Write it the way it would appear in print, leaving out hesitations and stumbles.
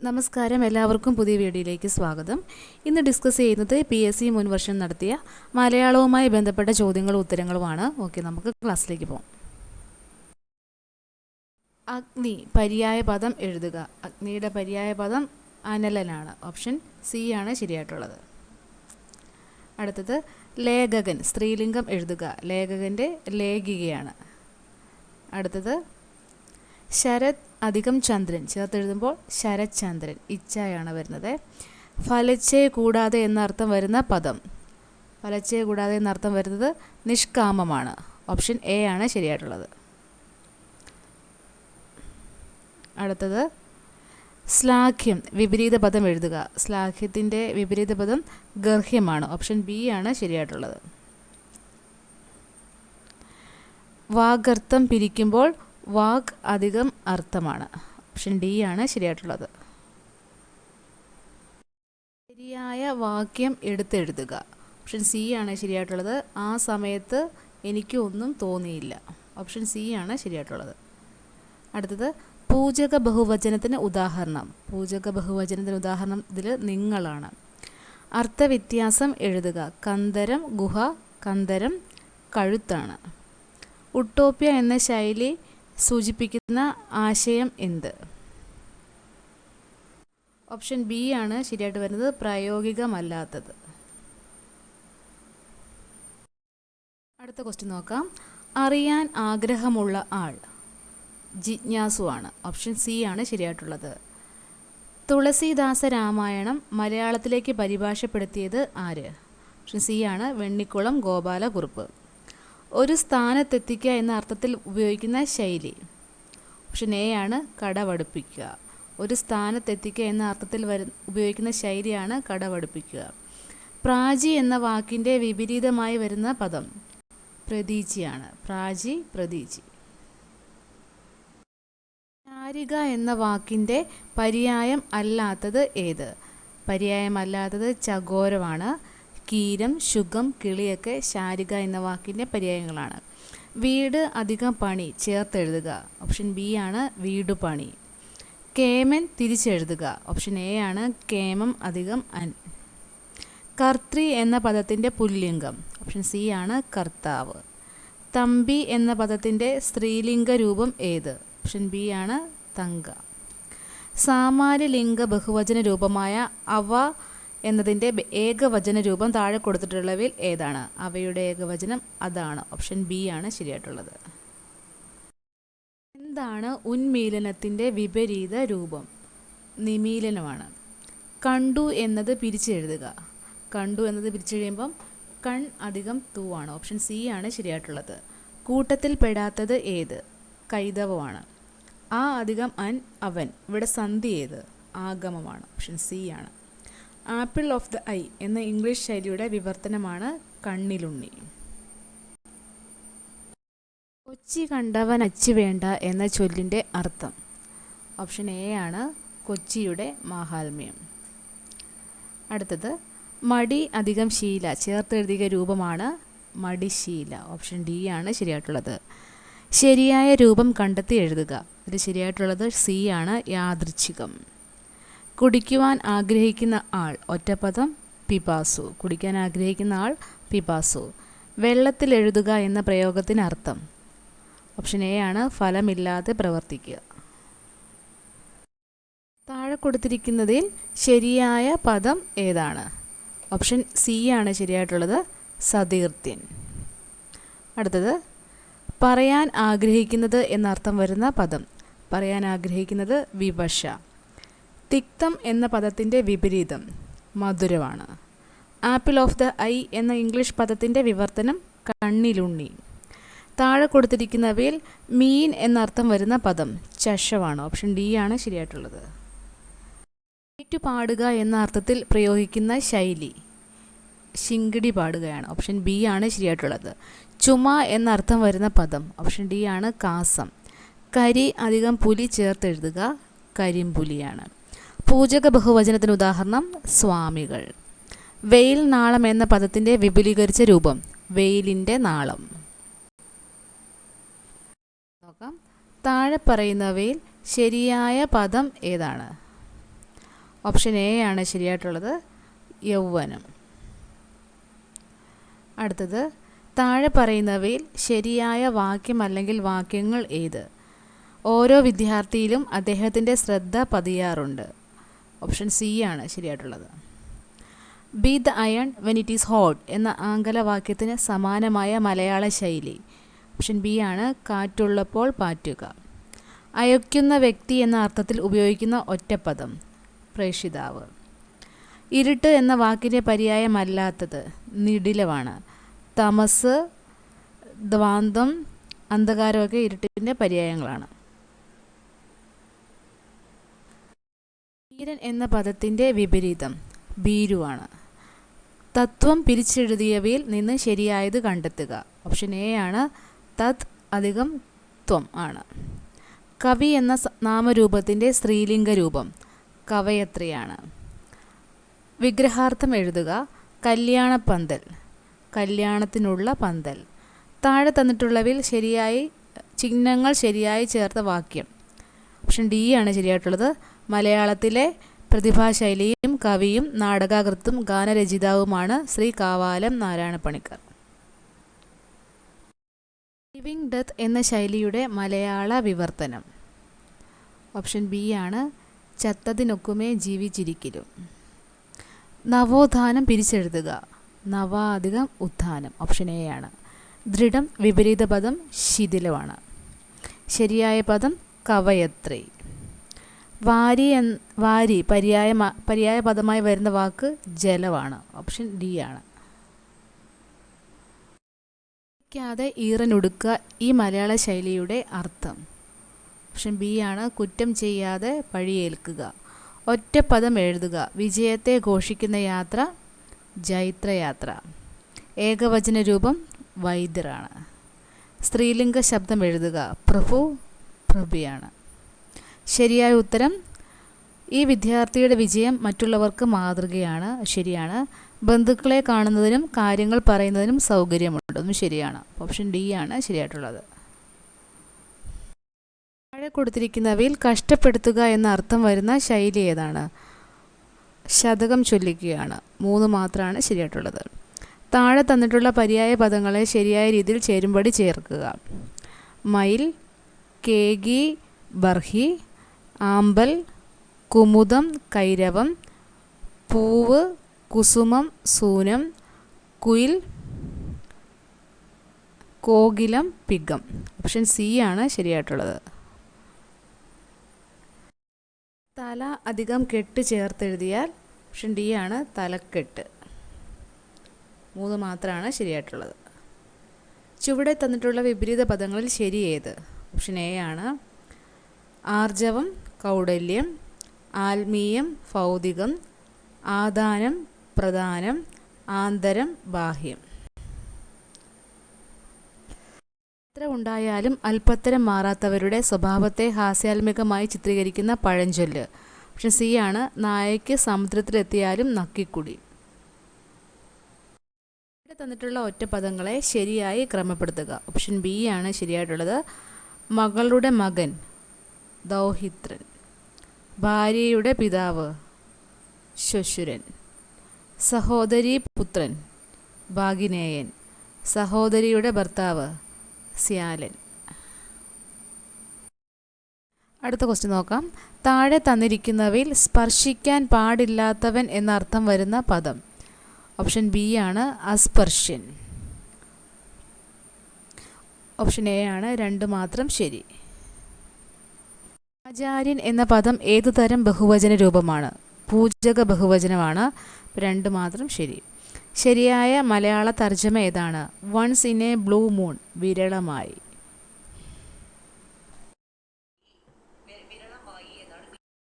നമസ്കാരം, എല്ലാവർക്കും പുതിയ വീഡിയോയിലേക്ക് സ്വാഗതം. ഇന്ന് ഡിസ്കസ് ചെയ്യുന്നത് PSC മുൻ വർഷം നടത്തിയ മലയാളവുമായി ബന്ധപ്പെട്ട ചോദ്യങ്ങളും ഉത്തരങ്ങളുമാണ്. ഓക്കെ, നമുക്ക് ക്ലാസ്സിലേക്ക് പോകാം. അഗ്നി പര്യായ പദം എഴുതുക. അഗ്നിയുടെ പര്യായ പദം അനലനാണ്. ഓപ്ഷൻ സി ആണ് ശരിയായിട്ടുള്ളത്. അടുത്തത് ലേഖകൻ, സ്ത്രീലിംഗം എഴുതുക. ലേഖകൻ്റെ ലേഖികയാണ്. അടുത്തത് ശരത് അധികം ചന്ദ്രൻ, ചേർത്തെഴുതുമ്പോൾ ശരത് ചന്ദ്രൻ, ഇച്ഛയാണ് വരുന്നത്. ഫലച്ചേ കൂടാതെ എന്നർത്ഥം വരുന്ന പദം, ഫലച്ചേ കൂടാതെ എന്നർത്ഥം വരുന്നത് നിഷ്കാമമാണ്. ഓപ്ഷൻ എ ആണ് ശരിയായിട്ടുള്ളത്. അടുത്തത് ശ്ലാഘ്യം, വിപരീത പദം എഴുതുക. ശ്ലാഘ്യത്തിൻ്റെ വിപരീത പദം ഗർഹ്യമാണ്. ഓപ്ഷൻ ബി ആണ് ശരിയായിട്ടുള്ളത്. വാഗർത്ഥം പിരിക്കുമ്പോൾ വാഗ് അധികം അർത്ഥമാണ്. ഓപ്ഷൻ ഡി ആണ് ശരിയായിട്ടുള്ളത്. ശരിയായ വാക്യം എടുത്തെഴുതുക. ഓപ്ഷൻ സി ആണ് ശരിയായിട്ടുള്ളത്. ആ സമയത്ത് എനിക്ക് ഒന്നും തോന്നിയില്ല. ഓപ്ഷൻ സി ആണ് ശരിയായിട്ടുള്ളത്. അടുത്തത് പൂജക ബഹുവചനത്തിന് ഉദാഹരണം. പൂജക ബഹുവചനത്തിന് ഉദാഹരണം ഇതിൽ നിങ്ങളാണ്. അർത്ഥവ്യത്യാസം എഴുതുക. കന്ദരം ഗുഹ, കന്ദരം കഴുത്താണ്. ഉട്ടോപ്യ എന്ന ശൈലി സൂചിപ്പിക്കുന്ന ആശയം എന്ത്? ഓപ്ഷൻ ബി ആണ് ശരിയായിട്ട് വരുന്നത്, പ്രായോഗികമല്ലാത്തത്. അടുത്ത ക്വസ്റ്റ്യൻ നോക്കാം. അറിയാൻ ആഗ്രഹമുള്ള ആൾ ജിജ്ഞാസുവാണ്. ഓപ്ഷൻ സി ആണ് ശരിയായിട്ടുള്ളത്. തുളസീദാസ രാമായണം മലയാളത്തിലേക്ക് പരിഭാഷപ്പെടുത്തിയത് ആര്? ഓപ്ഷൻ സി ആണ് വെണ്ണിക്കുളം ഗോപാലകുറുപ്പ്. ഒരു സ്ഥാനത്തെത്തിക്കുക എന്ന അർത്ഥത്തിൽ ഉപയോഗിക്കുന്ന ശൈലി. ഓപ്ഷൻ എ ആണ് കടവടുപ്പിക്കുക. ഒരു സ്ഥാനത്തെത്തിക്കുക എന്ന അർത്ഥത്തിൽ ഉപയോഗിക്കുന്ന ശൈലിയാണ് കടവടുപ്പിക്കുക. പ്രാചി എന്ന വാക്കിൻ്റെ വിപരീതമായി വരുന്ന പദം പ്രതീചിയാണ്. പ്രാചി, പ്രതീചി. ശാരിക എന്ന വാക്കിൻ്റെ പര്യായം അല്ലാത്തത് ഏത്? പര്യായമല്ലാത്തത് ചകോരമാണ്. കീരം, ശുഗം, കിളിയൊക്കെ ശാരിക എന്ന വാക്കിൻ്റെ പര്യായങ്ങളാണ്. വീട് അധികം പണി, ചേർത്തെഴുതുക. ഓപ്ഷൻ ബി ആണ് വീടുപണി. കേമൻ, തിരിച്ചെഴുതുക. ഓപ്ഷൻ എ ആണ് കേമം അധികം അൻ. കർത്തൃ എന്ന പദത്തിൻ്റെ പുല്ലിംഗം. ഓപ്ഷൻ സി ആണ് കർത്താവ്. തമ്പി എന്ന പദത്തിൻ്റെ സ്ത്രീലിംഗ രൂപം ഏത്? ഓപ്ഷൻ ബി ആണ് തങ്ക. സാമാന്യലിംഗ ബഹുവചന രൂപമായ അവ എന്നതിൻ്റെ ഏകവചന രൂപം താഴെ കൊടുത്തിട്ടുള്ളവയിൽ ഏതാണ്? അവയുടെ ഏകവചനം അതാണ്. ഓപ്ഷൻ ബി ആണ് ശരിയായിട്ടുള്ളത്. എന്താണ് ഉന്മീലനത്തിൻ്റെ വിപരീത രൂപം? നിമീലനമാണ്. കണ്ടു എന്നത് പിരിച്ചെഴുതുക. കണ്ടു എന്നത് പിരിച്ചെഴുതുമ്പം കൺ അധികം തൂവാണ്. ഓപ്ഷൻ സി ആണ് ശരിയായിട്ടുള്ളത്. കൂട്ടത്തിൽ പെടാത്തത് ഏത്? കൈതവമാണ്. ആ അധികം അൻ, അവൻ. ഇവിടെ സന്ധി ഏത്? ആഗമമാണ്. ഓപ്ഷൻ സി ആണ്. ആപ്പിൾ ഓഫ് ദ ഐ എന്ന ഇംഗ്ലീഷ് ശൈലിയുടെ വിവർത്തനമാണ് കണ്ണിലുണ്ണി. കൊച്ചി കണ്ടവൻ അച്ചി വേണ്ട എന്ന ചൊല്ലിൻ്റെ അർത്ഥം. ഓപ്ഷൻ എ ആണ് കൊച്ചിയുടെ മാഹാത്മ്യം. അടുത്തത് മടി അധികം ശീല, ചേർത്തെഴുതിയ രൂപമാണ് മടിശീല. ഓപ്ഷൻ ഡി ആണ് ശരിയായിട്ടുള്ളത്. ശരിയായ രൂപം കണ്ടെത്തി എഴുതുക. ഇത് ശരിയായിട്ടുള്ളത് സി ആണ് യാദൃച്ഛികം. കുടിക്കുവാൻ ആഗ്രഹിക്കുന്ന ആൾ, ഒറ്റപ്പദം പിപാസു. കുടിക്കാൻ ആഗ്രഹിക്കുന്ന ആൾ പിപാസു. വെള്ളത്തിൽ എഴുതുക എന്ന പ്രയോഗത്തിന് അർത്ഥം. ഓപ്ഷൻ എ ആണ് ഫലമില്ലാതെ പ്രവർത്തിക്കുക. താഴെ കൊടുത്തിരിക്കുന്നതിൽ ശരിയായ പദം ഏതാണ്? ഓപ്ഷൻ സി ആണ് ശരിയായിട്ടുള്ളത്, സതീർത്ഥ്യൻ. അടുത്തത് പറയാൻ ആഗ്രഹിക്കുന്നത് എന്നർത്ഥം വരുന്ന പദം. പറയാൻ ആഗ്രഹിക്കുന്നത് വിവശ. തിക്തം എന്ന പദത്തിൻ്റെ വിപരീതം മധുരമാണ്. ആപ്പിൾ ഓഫ് ദ ഐ എന്ന ഇംഗ്ലീഷ് പദത്തിൻ്റെ വിവർത്തനം കണ്ണിലുണ്ണി. താഴെ കൊടുത്തിരിക്കുന്നവയിൽ മീൻ എന്നർത്ഥം വരുന്ന പദം ചഷവാണ്. ഓപ്ഷൻ ഡി ആണ് ശരിയായിട്ടുള്ളത്. ഏറ്റുപാടുക എന്ന അർത്ഥത്തിൽ പ്രയോഗിക്കുന്ന ശൈലി ശിങ്കിടി പാടുകയാണ്. ഓപ്ഷൻ ബി ആണ് ശരിയായിട്ടുള്ളത്. ചുമ എന്നർത്ഥം വരുന്ന പദം. ഓപ്ഷൻ ഡി ആണ് കാസം. കരി അധികം പുലി ചേർത്തെഴുതുക. കരിമ്പുലിയാണ്. പൂജക ബഹുവചനത്തിന് ഉദാഹരണം സ്വാമികൾ. വെയിൽ നാളം എന്ന പദത്തിൻ്റെ വിപുലീകരിച്ച രൂപം വെയിലിൻ്റെ നാളം. നോക്കാം. താഴെ പറയുന്നവയിൽ ശരിയായ പദം ഏതാണ്? ഓപ്ഷൻ എ ആണ് ശരിയായിട്ടുള്ളത്, യൗവനം. അടുത്തത്, താഴെ പറയുന്നവയിൽ ശരിയായ വാക്യം അല്ലെങ്കിൽ വാക്യങ്ങൾ ഏത്? ഓരോ വിദ്യാർത്ഥിയിലും അദ്ദേഹത്തിൻ്റെ ശ്രദ്ധ പതിയാറുണ്ട്. ഓപ്ഷൻ സി ആണ് ശരിയായിട്ടുള്ളത്. Beat the iron when it is hot എന്ന ആംഗലവാക്യത്തിന് സമാനമായ മലയാള ശൈലി. ഓപ്ഷൻ ബി ആണ് കാറ്റുള്ളപ്പോൾ പാറ്റുക. അയക്കുന്ന വ്യക്തി എന്ന അർത്ഥത്തിൽ ഉപയോഗിക്കുന്ന ഒറ്റപ്പദം, പ്രേഷിതാവ്. ഇരുട്ട് എന്ന വാക്കിൻ്റെ പര്യായമല്ലാത്തത് നിടിലമാണ്. തമസ്, ദ്വാന്തം, അന്ധകാരമൊക്കെ ഇരുട്ടിൻ്റെ പര്യായങ്ങളാണ്. ധീരൻ എന്ന പദത്തിൻ്റെ വിപരീതം ഭീരുവാണ്. തത്വം പിരിച്ചെഴുതിയവയിൽ നിന്ന് ശരിയായത് കണ്ടെത്തുക. ഓപ്ഷൻ എ ആണ് തത് അധികം ത്വം ആണ്. കവി എന്ന നാമരൂപത്തിൻ്റെ സ്ത്രീലിംഗ രൂപം കവയത്രിയാണ്. വിഗ്രഹാർത്ഥം എഴുതുക. കല്യാണപ്പന്തൽ, കല്യാണത്തിനുള്ള പന്തൽ. താഴെ തന്നിട്ടുള്ളവയിൽ ചിഹ്നങ്ങൾ ശരിയായി ചേർത്ത വാക്യം. ഓപ്ഷൻ ഡി ആണ് ശരിയായിട്ടുള്ളത്. മലയാളത്തിലെ പ്രതിഭാശൈലിയും കവിയും നാടകകൃത്തും ഗാനരചയിതാവുമാണ് ശ്രീ കാവാലം നാരായണ പണിക്കർ. ലിവിങ് ഡെത്ത് എന്ന ശൈലിയുടെ മലയാള വിവർത്തനം. ഓപ്ഷൻ ബി ആണ് ചത്തതിനൊക്കുമേ ജീവിച്ചിരിക്കലും. നവോത്ഥാനം പിരിച്ചെഴുതുക. നവാധികം ഉത്ഥാനം. ഓപ്ഷൻ എ ആണ്. ദൃഢം വിപരീത പദം ശിഥിലമാണ്. ശരിയായ പദം കവയത്രി. വാരി പര്യായ പദമായി വരുന്ന വാക്ക് ജലമാണ്. ഓപ്ഷൻ ഡി ആണ്. ാതെ ഈറനൊടുക്കുക ഈ മലയാള ശൈലിയുടെ അർത്ഥം. ഓപ്ഷൻ ബി ആണ് കുറ്റം ചെയ്യാതെ പഴിയേൽക്കുക. ഒറ്റപ്പദം എഴുതുക. വിജയത്തെ ഘോഷിക്കുന്ന യാത്ര ജൈത്രയാത്ര. ഏകവചന രൂപം വൈദ്യരാണ്. സ്ത്രീലിംഗ ശബ്ദം എഴുതുക. പ്രഭു പ്രഭുയാണ്. ശരിയായ ഉത്തരം, ഈ വിദ്യാർത്ഥിയുടെ വിജയം മറ്റുള്ളവർക്ക് മാതൃകയാണ്. ശരിയാണ്. ബന്ധുക്കളെ കാണുന്നതിനും കാര്യങ്ങൾ പറയുന്നതിനും സൗകര്യമുണ്ടെന്നും ശരിയാണ്. ഓപ്ഷൻ ഡി ആണ് ശരിയായിട്ടുള്ളത്. താഴെ കൊടുത്തിരിക്കുന്നവയിൽ കഷ്ടപ്പെടുത്തുക എന്ന അർത്ഥം വരുന്ന ശൈലി ഏതാണ്? ശതകം ചൊല്ലിക്കുകയാണ്. 3 മാത്രമാണ് ശരിയായിട്ടുള്ളത്. താഴെ തന്നിട്ടുള്ള പര്യായ പദങ്ങളെ ശരിയായ രീതിയിൽ ചേരുംപടി ചേർക്കുക. മയിൽ, കേകി, ബർഹി, ആമ്പൽ, കുമുദം, കൈരവം, പൂവ്, കുസുമം, സൂനം, കുയിൽ, കോകിലം, പിഗം. ഓപ്ഷൻ സി ആണ് ശരിയായിട്ടുള്ളത്. തല അധികം കെട്ട് ചേർത്തെഴുതിയാൽ ഓപ്ഷൻ ഡി ആണ് തലക്കെട്ട്. 3 മാത്രമാണ് ശരിയായിട്ടുള്ളത്. ചുവടെ തന്നിട്ടുള്ള വിപരീത പദങ്ങളിൽ ശരി ഏത്? ഓപ്ഷൻ എ ആണ്. ആർജവം കൗടല്യം, ആത്മീയം ഭൗതികം, ആദാനം പ്രധാനം, ആന്തരം ബാഹ്യം. എത്ര ഉണ്ടായാലും അല്പത്തരം മാറാത്തവരുടെ സ്വഭാവത്തെ ഹാസ്യാത്മകമായി ചിത്രീകരിക്കുന്ന പഴഞ്ചൊല്ല്. ഓപ്ഷൻ സി ആണ്. നായയ്ക്ക് സമുദ്രത്തിലെത്തിയാലും നക്കിക്കുടി. ഇവിടെ തന്നിട്ടുള്ള ഒറ്റപ്പദങ്ങളെ ശരിയായി ക്രമപ്പെടുത്തുക. ഓപ്ഷൻ ബി ആണ് ശരിയായിട്ടുള്ളത്. മകളുടെ മകൻ ദൗഹിത്രൻ. ഭാര്യയുടെ പിതാവ് ശ്വശുരൻ. സഹോദരീ പുത്രൻ ഭാഗിനേയൻ. സഹോദരിയുടെ ഭർത്താവ് സ്യാലൻ. അടുത്ത ക്വസ്റ്റ്യൻ നോക്കാം. താഴെ തന്നിരിക്കുന്നവയിൽ സ്പർശിക്കാൻ പാടില്ലാത്തവൻ എന്നർത്ഥം വരുന്ന പദം. ഓപ്ഷൻ ബി ആണ് അസ്പർശ്യൻ. ഓപ്ഷൻ എ ആണ് 2 മാത്രം ശരി. ആചാര്യൻ എന്ന പദം ഏതു തരം ബഹുവചന രൂപമാണ്? പൂജക ബഹുവചനമാണ്. 2 മാത്രം ശരി. ശരിയായ മലയാള തർജ്ജമ ഏതാണ്? Once in a blue moon, വിരളമായി.